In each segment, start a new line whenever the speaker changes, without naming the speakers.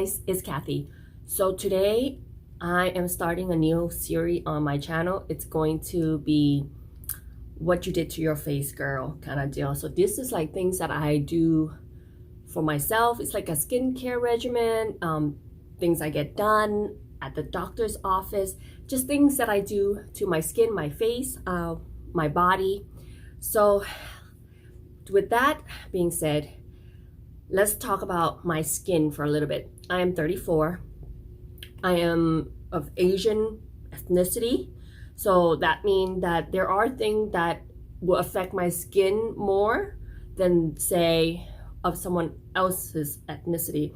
guys, it's Kathy. So today I am starting a new series on my channel. It's going to be what you did to your face, girl, kind of deal. So this is like things that I do for myself. It's like a skincare regimen, things I get done at the doctor's office, just things that I do to my skin, my face, my body. So with that being said, let's talk about my skin for a little bit. I am 34. I am of Asian ethnicity. So that means that there are things that will affect my skin more than, say, of someone else's ethnicity.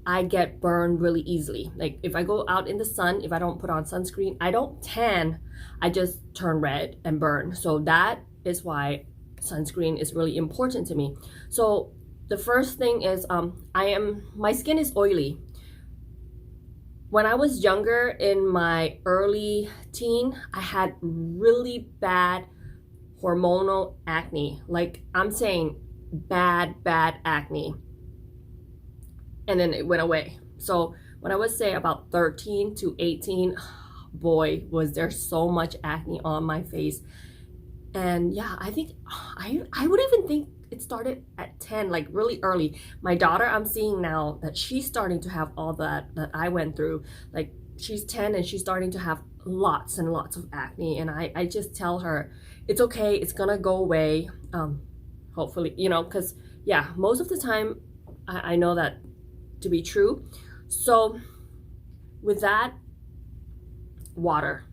I get burned really easily. Like if I go out in the sun, if I don't put on sunscreen, I don't tan, I just turn red and burn. So that is why sunscreen is really important to me. So the first thing is my skin is oily. When I was younger, in my early teen, I had really bad hormonal acne. Like I'm saying bad acne. And then it went away. So when I would say about 13 to 18, boy, was there so much acne on my face. And yeah, I think I would even think it started at 10, like really early. My daughter, I'm seeing now that she's starting to have all that I went through. Like she's 10 and she's starting to have lots and lots of acne. And I just tell her, it's okay, it's gonna go away. Hopefully, you know, because yeah, most of the time I know that to be true. So with that, water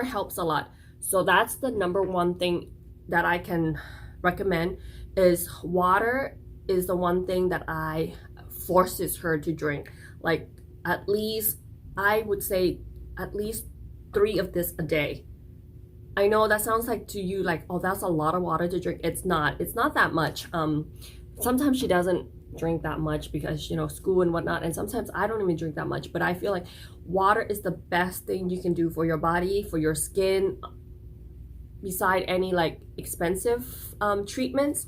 helps a lot. So that's the number one thing that I can recommend, is water is the one thing that I forces her to drink. Like at least, I would say at least 3 of this a day. I know that sounds like to you like, oh, that's a lot of water to drink. It's not that much. Sometimes she doesn't drink that much because, you know, school and whatnot, and sometimes I don't even drink that much. But I feel like water is the best thing you can do for your body, for your skin, beside any like expensive treatments.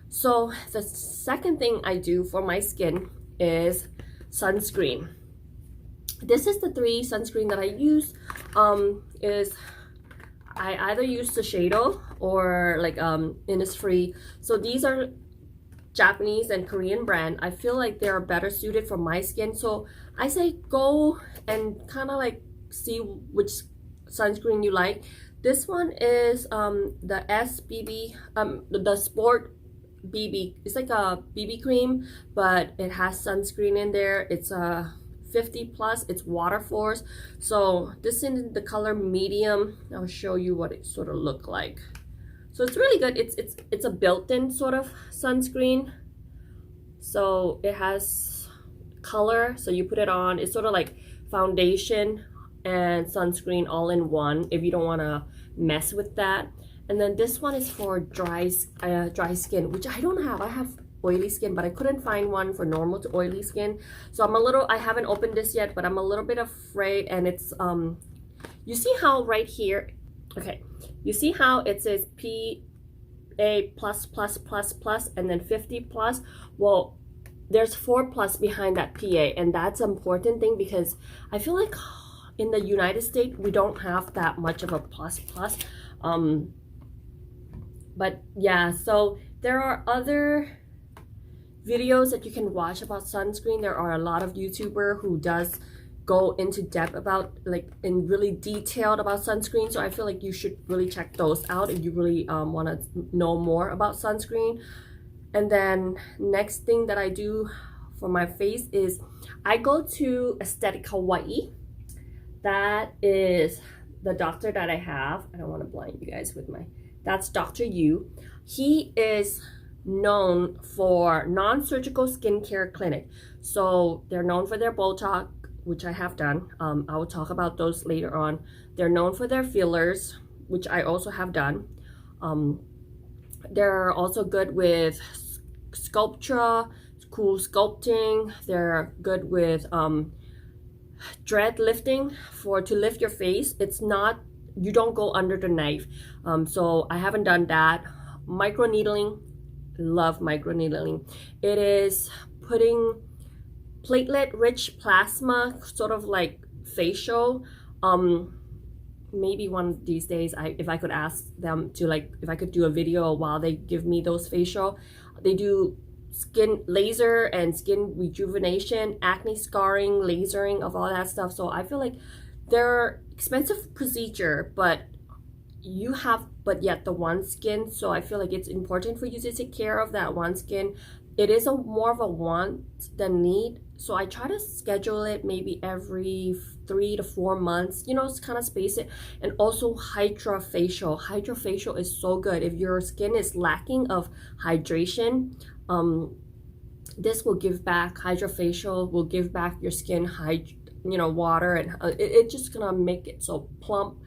So the second thing I do for my skin is sunscreen. This is the 3 sunscreen that I use. I either use Shiseido or like Innisfree. So these are Japanese and Korean brand. I feel like they're better suited for my skin. So I say go and kind of like see which sunscreen you like. This one is the SBB, the Sport BB. It's like a BB cream, but it has sunscreen in there. It's a 50 plus. It's water force. So this is in the color medium. I'll show you what it sort of look like. So it's really good. It's a built-in sort of sunscreen. So it has color. So you put it on. It's sort of like foundation and sunscreen all in one, if you don't want to mess with that. And then this one is for dry skin, which I don't have. I have oily skin, but I couldn't find one for normal to oily skin. So I haven't opened this yet, but I'm a little bit afraid. And it's you see how right here, okay, you see how it says PA++++ and then 50+. Well, there's 4+ behind that PA, and that's an important thing because I feel like in the United States we don't have that much of a plus. But yeah, so there are other videos that you can watch about sunscreen. There are a lot of YouTubers who does go into depth about, like, in really detailed about sunscreen. So I feel like you should really check those out if you really want to know more about sunscreen. And then next thing that I do for my face is I go to Aesthetic Hawaii. That is the doctor that I have. I don't want to blind you guys with that's Dr. Yu. He is known for non-surgical skincare clinic. So they're known for their Botox, which I have done. I will talk about those later on. They're known for their fillers, which I also have done. They're also good with Sculptra, cool sculpting. They're good with dread lifting, to lift your face. It's not, you don't go under the knife. So I haven't done that. Microneedling, love microneedling. It is putting platelet rich plasma, sort of like facial. Maybe one of these days, if I could ask them to, like, if I could do a video while they give me those facial. They do skin laser and skin rejuvenation, acne scarring, lasering of all that stuff. So I feel like they're expensive procedure, but you have yet the one skin. So I feel like it's important for you to take care of that one skin. It is more of a want than need. So I try to schedule it maybe every 3 to 4 months, you know, kind of space it. And also hydrofacial. Hydrofacial is so good. If your skin is lacking of hydration, this will give back. Hydrofacial will give back your skin water, and it's just gonna make it so plump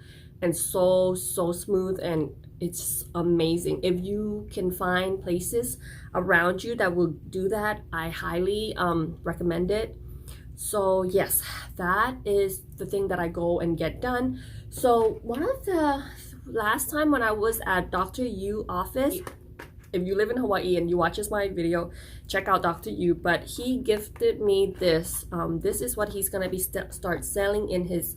and so smooth, and it's amazing. If you can find places around you that will do that, I highly recommend it. So yes, that is the thing that I go and get done. So one of the last time when I was at Dr. Yu office, if you live in Hawaii and you watch my video, check out Dr. Yu, but he gifted me this. This is what he's gonna be start selling in his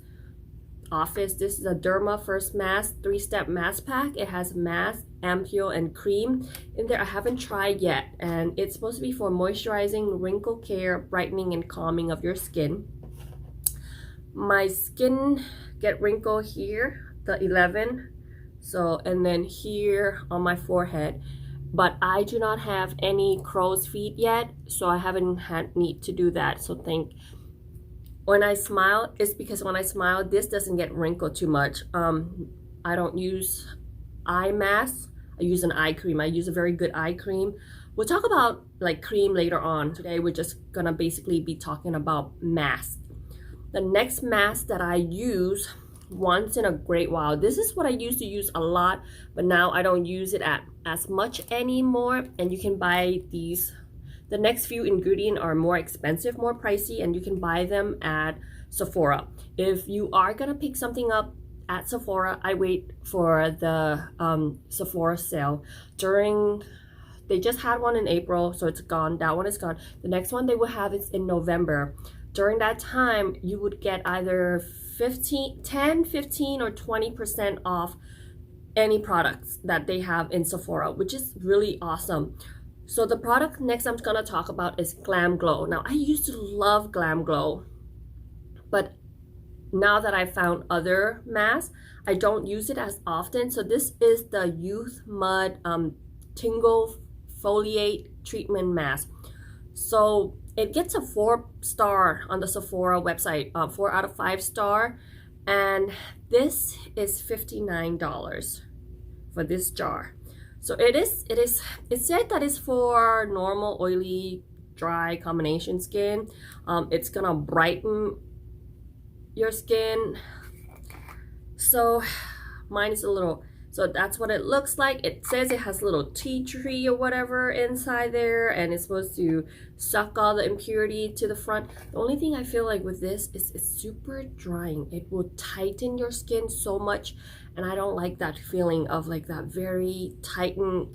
office. This is a Derma First Mask 3-step mask pack. It has mask, ampule, and cream in there. I haven't tried yet, and it's supposed to be for moisturizing, wrinkle care, brightening, and calming of your skin. My skin get wrinkle here, the 11, so, and then here on my forehead, but I do not have any crow's feet yet, so I haven't had need to do that. So when I smile, it's because when I smile, this doesn't get wrinkled too much. I don't use eye masks. I use an eye cream. I use a very good eye cream. We'll talk about like cream later on. Today we're just gonna basically be talking about masks. The next mask that I use once in a great while. This is what I used to use a lot, but now I don't use it as much anymore. And you can buy these. The next few ingredients are more expensive, more pricey, and you can buy them at Sephora. If you are gonna pick something up at Sephora, I wait for the Sephora sale. They just had one in April, so it's gone. That one is gone. The next one they will have is in November. During that time, you would get either 10, 15, or 20% off any products that they have in Sephora, which is really awesome. So the product next I'm gonna talk about is GlamGlow. Now I used to love GlamGlow, but now that I found other masks, I don't use it as often. So this is the YouthMud Tinglexfoliate treatment mask. So it gets a 4-star on the Sephora website, 4 out of 5 star, and this is $59 for this jar. So it said that it's for normal, oily, dry combination skin. It's gonna brighten your skin. So mine is a little, so that's what it looks like. It says it has a little tea tree or whatever inside there, and it's supposed to suck all the impurity to the front. The only thing I feel like with this is it's super drying. It will tighten your skin so much, and I don't like that feeling of like that very tightened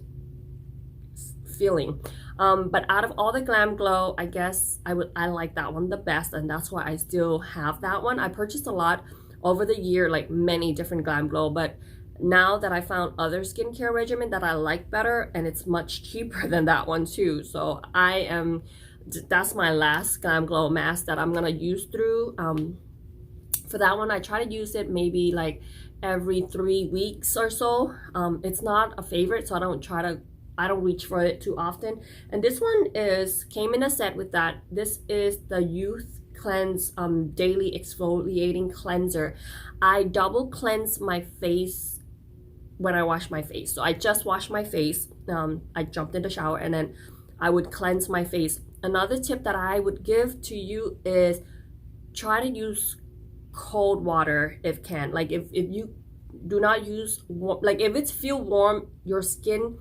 feeling. But out of all the GlamGlow, I guess I like that one the best, and that's why I still have that one. I purchased a lot over the year, like many different GlamGlow, but now that I found other skincare regimen that I like better, and it's much cheaper than that one too. So that's my last GlamGlow mask that I'm gonna use through. For that one, I try to use it maybe like every 3 weeks or so. It's not a favorite, so I don't reach for it too often. And this one came in a set with that. This is the Youth Cleanse Daily Exfoliating Cleanser. I double cleanse my face when I wash my face. So I just wash my face. I jumped in the shower and then I would cleanse my face. Another tip that I would give to you is try to use cold water if can. Like if you do not use, like if it's feel warm, your skin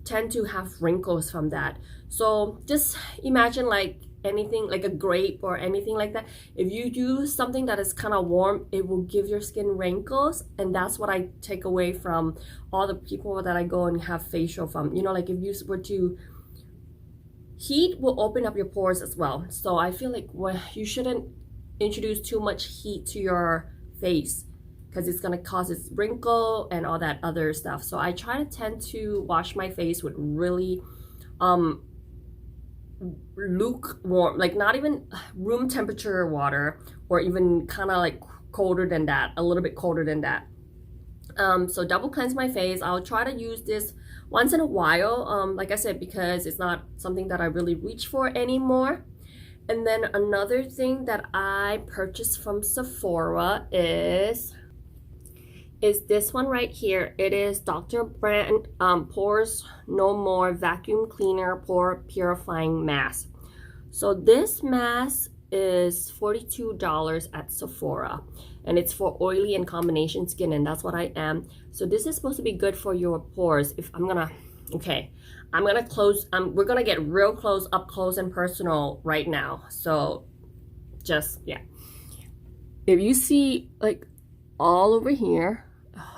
tend to have wrinkles from that. So just imagine like anything like a grape or anything like that. If you use something that is kind of warm, it will give your skin wrinkles, and that's what I take away from all the people that I go and have facial from. You know, like if you were to heat will open up your pores as well. So I feel like you shouldn't introduce too much heat to your face because it's gonna cause its wrinkle and all that other stuff. So I try to tend to wash my face with really lukewarm, like not even room temperature water, or even kind of like colder than that, a little bit colder than that. So double cleanse my face. I'll try to use this once in a while, like I said, because it's not something that I really reach for anymore. And then another thing that I purchased from Sephora is this one right here. It is Dr. Brandt Pores No More Vacuum Cleaner Pore Purifying Mask. So this mask is $42 at Sephora, and it's for oily and combination skin, and that's what I am. So this is supposed to be good for your pores. If I'm gonna close, we're gonna get real close, up close and personal right now. So just, yeah, if you see like all over here,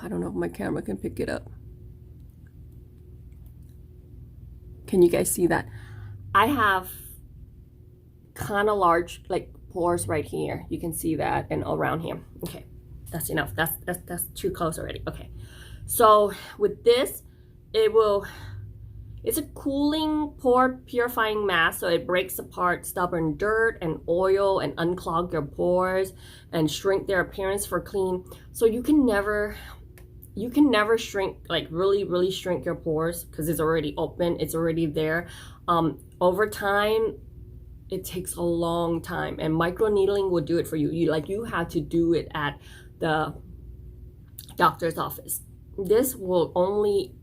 I don't know if my camera can pick it up. Can you guys see that? I have kind of large like pores right here. You can see that, and around here. Okay, that's enough. That's too close already. Okay, so with this, it's a cooling pore purifying mask, so it breaks apart stubborn dirt and oil and unclog your pores and shrink their appearance for clean. So you can never shrink, like really shrink your pores, because it's already open, it's already there. Over time, it takes a long time, and microneedling will do it for you. You have to do it at the doctor's office. This will only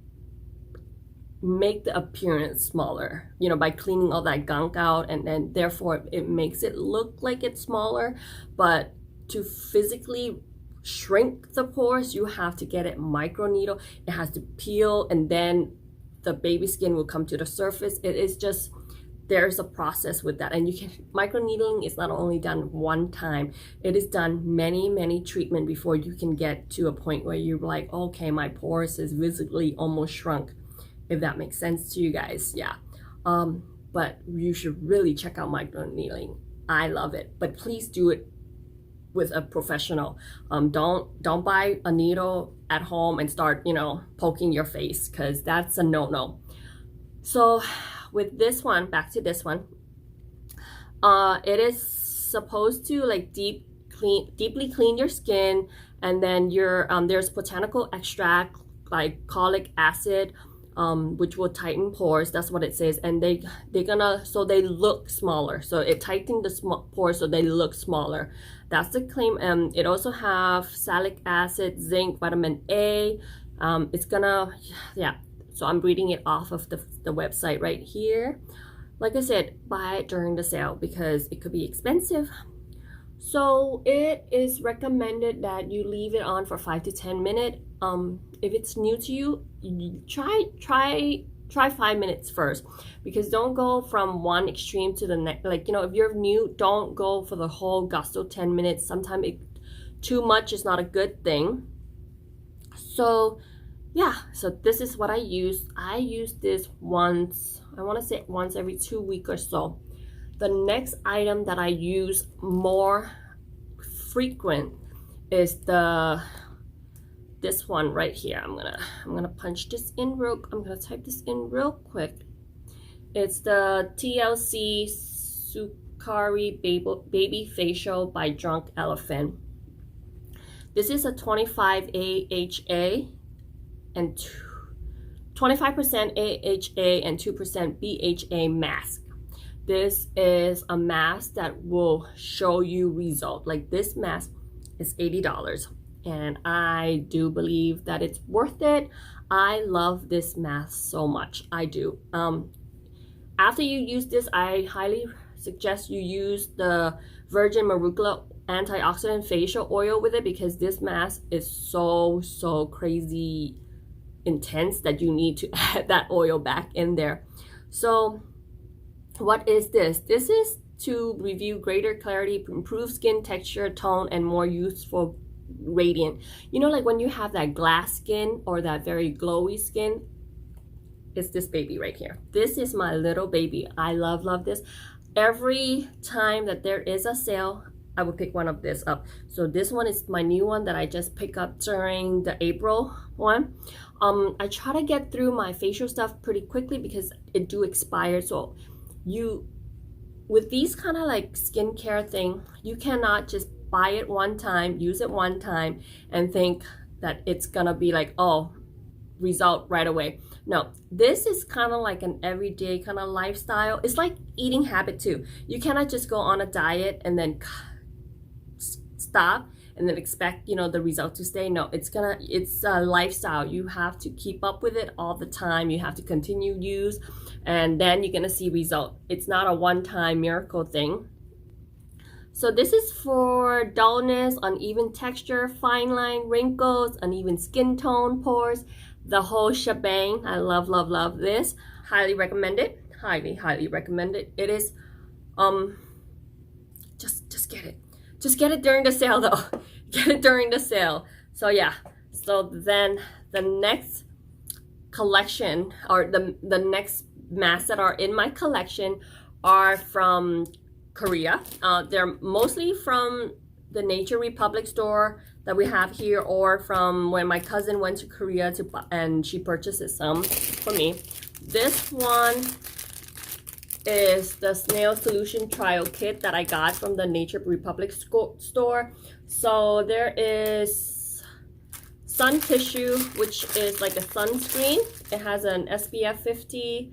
make the appearance smaller, by cleaning all that gunk out, and then therefore it makes it look like it's smaller. But to physically shrink the pores, you have to get it microneedle. It has to peel, and then the baby skin will come to the surface. It is just, there's a process with that. And microneedling is not only done one time, it is done many treatments before you can get to a point where you're like, okay, my pores is visibly almost shrunk, if that makes sense to you guys. Yeah. But you should really check out microneedling. I love it, but please do it with a professional. Don't buy a needle at home and start, poking your face, because that's a no-no. So with this one, back to this one, it is supposed to like deeply clean your skin, and then there's botanical extract like colic acid, which will tighten pores. That's what it says. And so they look smaller. So it tightens the pores so they look smaller. That's the claim. It also have salicylic acid, zinc, vitamin A. So I'm reading it off of the website right here. Like I said, buy it during the sale because it could be expensive. So it is recommended that you leave it on for 5 to 10 minutes. If it's new to you, try 5 minutes first, because don't go from one extreme to the next. Like, if you're new, don't go for the whole gusto 10 minutes. Sometimes too much is not a good thing. So yeah, so this is what I use. I use this once, I want to say once every 2 weeks or so. The next item that I use more frequent is this one right here. I'm gonna punch this in I'm gonna type this in real quick. It's the T.L.C. Sukari Babyfacial by Drunk Elephant. This is a 25 AHA and 25% AHA and 2% BHA mask. This is a mask that will show you result. Like, this mask is $80, and I do believe that it's worth it. I love this mask so much. I do. After you use this, I highly suggest you use the virgin marula antioxidant facial oil with it, because this mask is so crazy intense that you need to add that oil back in there. So what is this? This is to review greater clarity, improve skin texture, tone, and more youthful radiant. Like when you have that glass skin or that very glowy skin, is this baby right here. This is my little baby. I love this. Every time that there is a sale, I will pick one of this up. So this one is my new one that I just picked up during the April one. I try to get through my facial stuff pretty quickly because it do expire. So with these kind of like skincare thing, you cannot just buy it one time, use it one time, and think that it's gonna be like, oh, result right away. No, this is kind of like an everyday kind of lifestyle. It's like eating habit too. You cannot just go on a diet and then stop and then expect, you know, the result to stay. No, it's a lifestyle. You have to keep up with it all the time. You have to continue use, and then you're gonna see result. It's not a one-time miracle thing. So this is for dullness, uneven texture, fine line, wrinkles, uneven skin tone, pores, the whole shebang. I love this. Highly recommend it. Highly recommend it. It is just get it. Just get it during the sale though. Get it during the sale. So yeah. So then the next collection, or the next masks that are in my collection, are from Korea. They're mostly from the Nature Republic store that we have here, or from when my cousin went to Korea and she purchased some for me. This one is the Snail Solution Trial Kit that I got from the Nature Republic store. So there is sun tissue, which is like a sunscreen. It has an SPF 50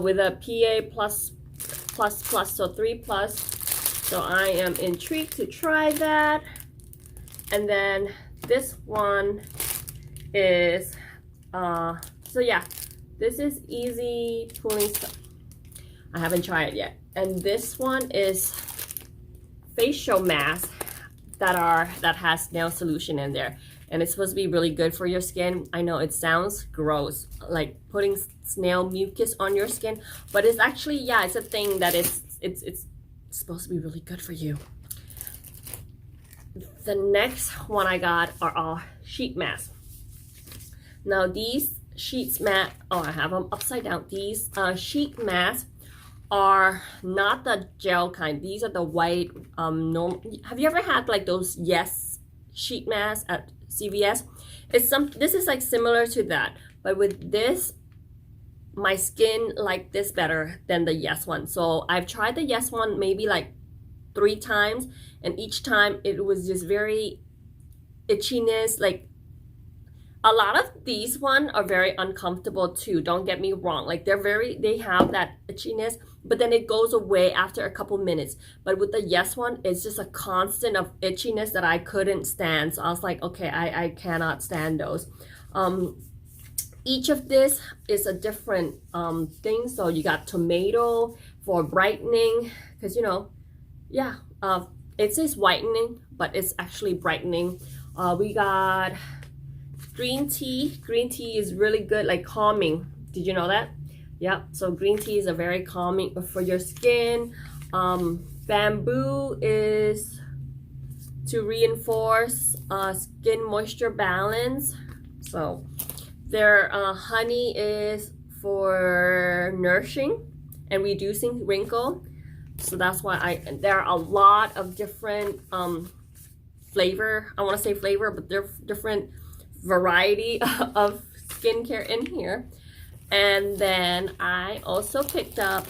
with a PA++, so 3+. So I am intrigued to try that. And then this one is, so yeah, this is easy pooling stuff. I haven't tried it yet. And this one is facial mask that has snail solution in there, and it's supposed to be really good for your skin. I know it sounds gross, like putting snail mucus on your skin, but it's actually, yeah, it's a thing that it's supposed to be really good for you. The next one I got are all sheet masks. Now these sheets mat, oh, I have them upside down. These sheet masks are not the gel kind. These are the white normal. Have you ever had like those Yes sheet masks at CVS? This is like similar to that, but with this, my skin liked this better than the Yes one. So I've tried the Yes one maybe like 3 times, and each time it was just very itchiness. Like a lot of these one are very uncomfortable too, don't get me wrong. Like they have that itchiness, but then it goes away after a couple minutes. But with the Yes one, it's just a constant of itchiness that I couldn't stand. So I was like, okay, I cannot stand those. Each of this is a different thing. So you got tomato for brightening, because you know, yeah, it says whitening, but it's actually brightening. We got green tea. Green tea is really good, like calming. Did you know that? Yep. So green tea is a very calming for your skin. Bamboo is to reinforce skin moisture balance. So their honey is for nourishing and reducing wrinkle. So that's why there are a lot of different flavor. I want to say flavor, but they're different variety of skincare in here. And then I also picked up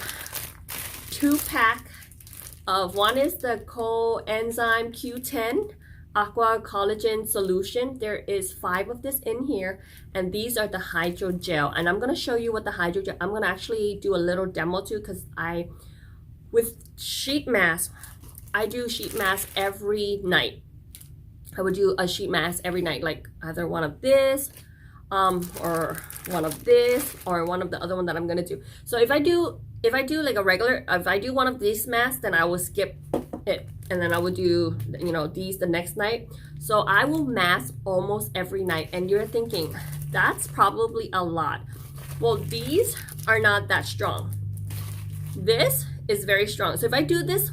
2-pack of, one is the coenzyme Q10 aqua collagen solution. There is 5 of this in here, and these are the hydrogel, and I'm going to show you what the hydrogel, I'm going to actually do a little demo too, because with sheet mask, I do sheet mask every night. I would do a sheet mask every night, like either one of this, or one of this, or one of the other one that I'm gonna do. So if I do like a regular, if I do one of these masks, then I will skip it, and then I will do, you know, these the next night. So I will mask almost every night, and you're thinking that's probably a lot. Well, these are not that strong. This is very strong. So if I do this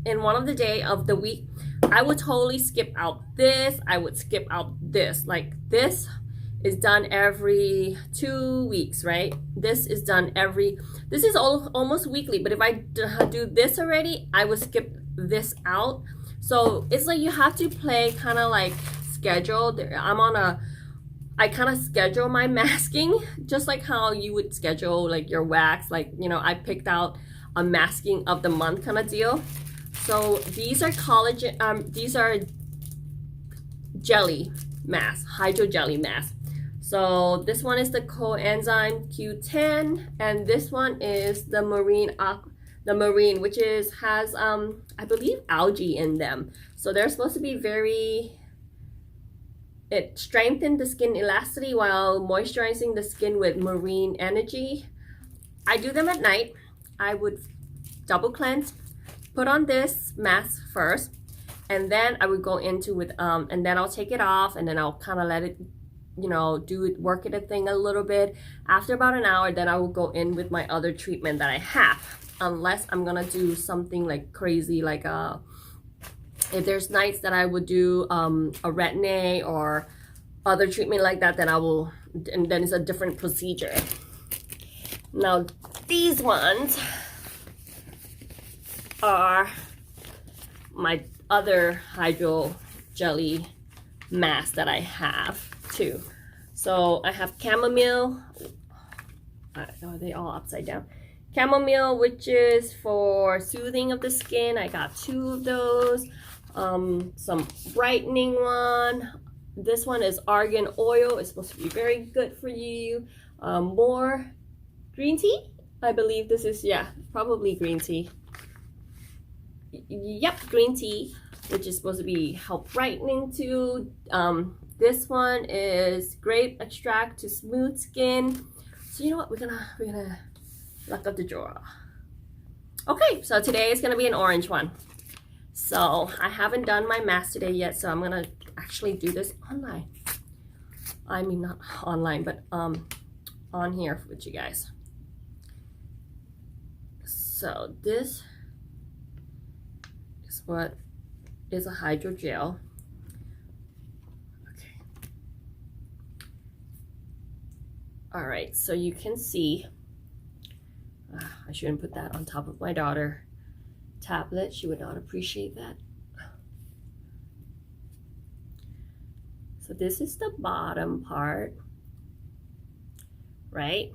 in one of the day of the week, I would totally skip out this. I would skip out this. Like this is done every 2 weeks, right? This is done this is almost weekly, but if I do this already, I would skip this out. So it's like you have to play kind of like schedule. I kind of schedule my masking just like how you would schedule like your wax. Like, you know, I picked out a masking of the month kind of deal. So these are collagen, these are jelly mask, hydro jelly mask. So this one is the coenzyme Q10, and this one is the marine, which has I believe algae in them. So they're supposed to be it strengthens the skin elasticity while moisturizing the skin with marine energy. I do them at night. I would double cleanse, put on this mask first, and then I would go into with and then I'll take it off, and then I'll kind of let it, you know, work it a thing a little bit. After about an hour, then I will go in with my other treatment that I have, unless I'm gonna do something like crazy, like if there's nights that I would do a retin-A or other treatment like that, then I will, and then it's a different procedure. Now these ones are my other hydro jelly mask that I have too. So I have chamomile. Are they all upside down? Chamomile, which is for soothing of the skin. I got 2 of those. Some brightening one. This one is argan oil. It's supposed to be very good for you. More green tea. I believe this is, yeah, probably green tea. Yep, green tea, which is supposed to be help brightening too. This one is grape extract to smooth skin. So you know what, we're gonna lock up the drawer. Okay, so today is gonna be an orange one. So I haven't done my mask today yet, so I'm gonna actually do this online. I mean, not online, but on here with you guys. So this is what is a hydrogel. Okay. All right, so you can see, I shouldn't put that on top of my daughter tablet. She would not appreciate that. So this is the bottom part, right?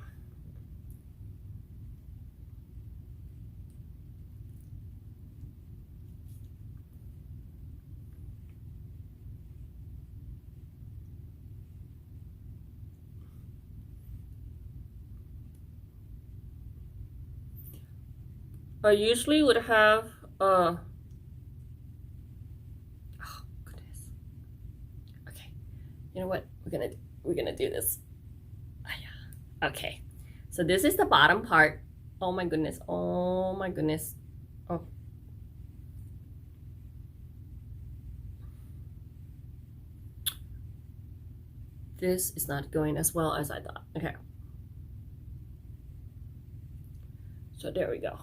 I usually would have oh goodness. Okay, you know what? We're gonna do this. Okay, so this is the bottom part. Oh my goodness. Oh my goodness. Oh. This is not going as well as I thought. Okay. So there we go.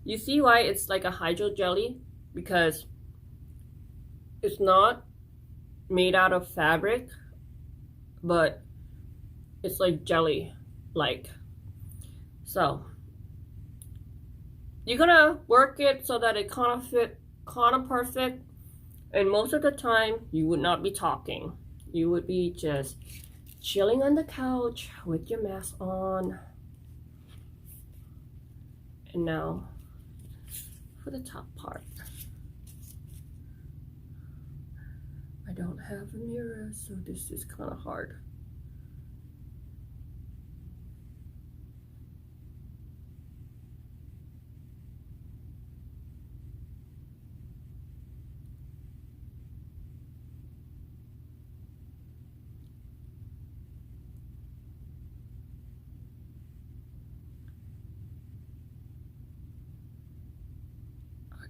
You see why it's like a hydro jelly? Because it's not made out of fabric, but it's like jelly like. So you're gonna work it so that it kind of fit kind of perfect, and most of the time you would not be talking. You would be just chilling on the couch with your mask on. And now for the top part. I don't have a mirror, so this is kind of hard.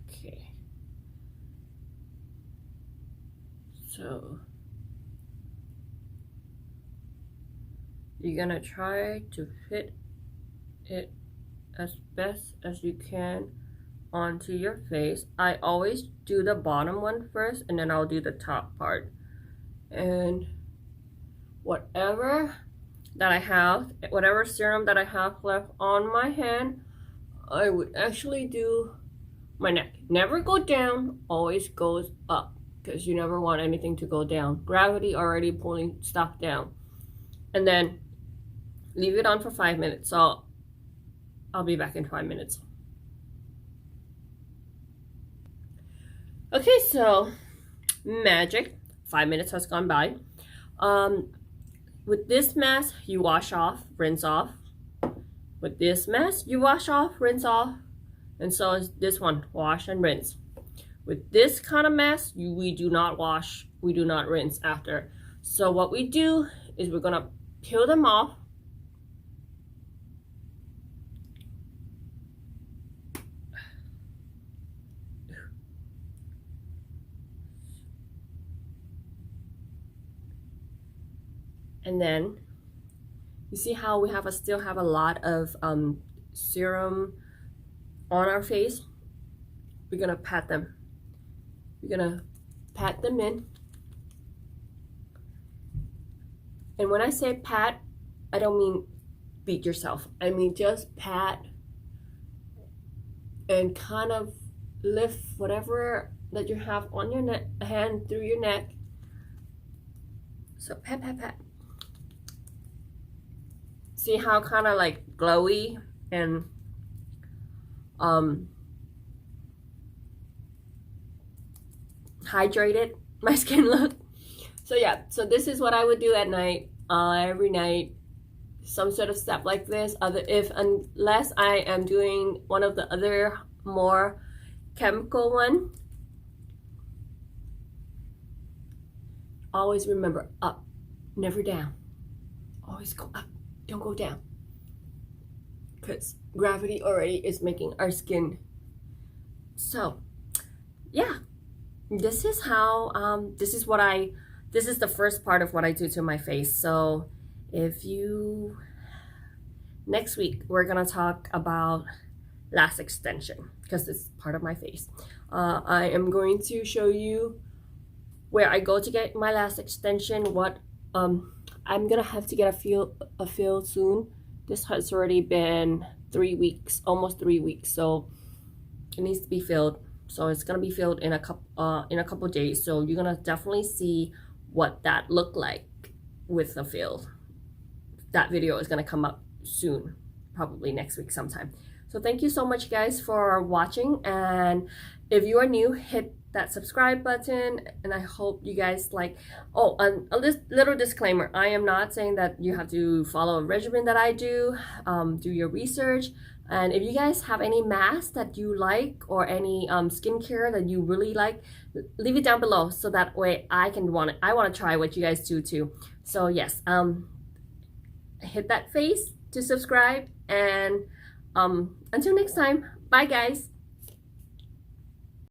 Okay. So you're gonna try to fit it as best as you can onto your face. I always do the bottom one first, and then I'll do the top part. And whatever that I have, whatever serum that I have left on my hand, I would actually do my neck. Never go down, always goes up, because you never want anything to go down. Gravity already pulling stuff down. And then leave it on for 5 minutes. So I'll be back in 5 minutes. Okay, so magic. 5 minutes has gone by. With this mask, you wash off, rinse off. With this mask, you wash off, rinse off. And so is this one, wash and rinse. With this kind of mask, we do not wash, we do not rinse after. So what we do is we're gonna peel them off. And then you see how we have still have a lot of serum on our face. We're gonna pat them. We're gonna pat them in. And when I say pat, I don't mean beat yourself. I mean just pat and kind of lift whatever that you have on your hand through your neck. So pat, pat, pat. See how kind of like glowy and hydrated my skin look. So yeah, so this is what I would do at night, every night, some sort of step like this. Unless I am doing one of the other more chemical one. Always remember up, never down. Always go up. Don't go down, because gravity already is making our skin. So yeah, this is how this is the first part of what I do to my face. So next week we're gonna talk about lash extension, because it's part of my face. I am going to show you where I go to get my lash extension, what I'm gonna have to get a fill soon. This has already been 3 weeks, almost 3 weeks, so it needs to be filled. So it's gonna be filled in a couple days. So you're gonna definitely see what that looked like with the fill. That video is gonna come up soon, probably next week sometime. So thank you so much, guys, for watching. And if you are new, hit that subscribe button, and I hope you guys like. Oh, and a little disclaimer, I am not saying that you have to follow a regimen that I do. Do your research, and if you guys have any masks that you like or any skincare that you really like, leave it down below, so that way I want to try what you guys do too. So yes, hit that face to subscribe, and until next time, bye guys.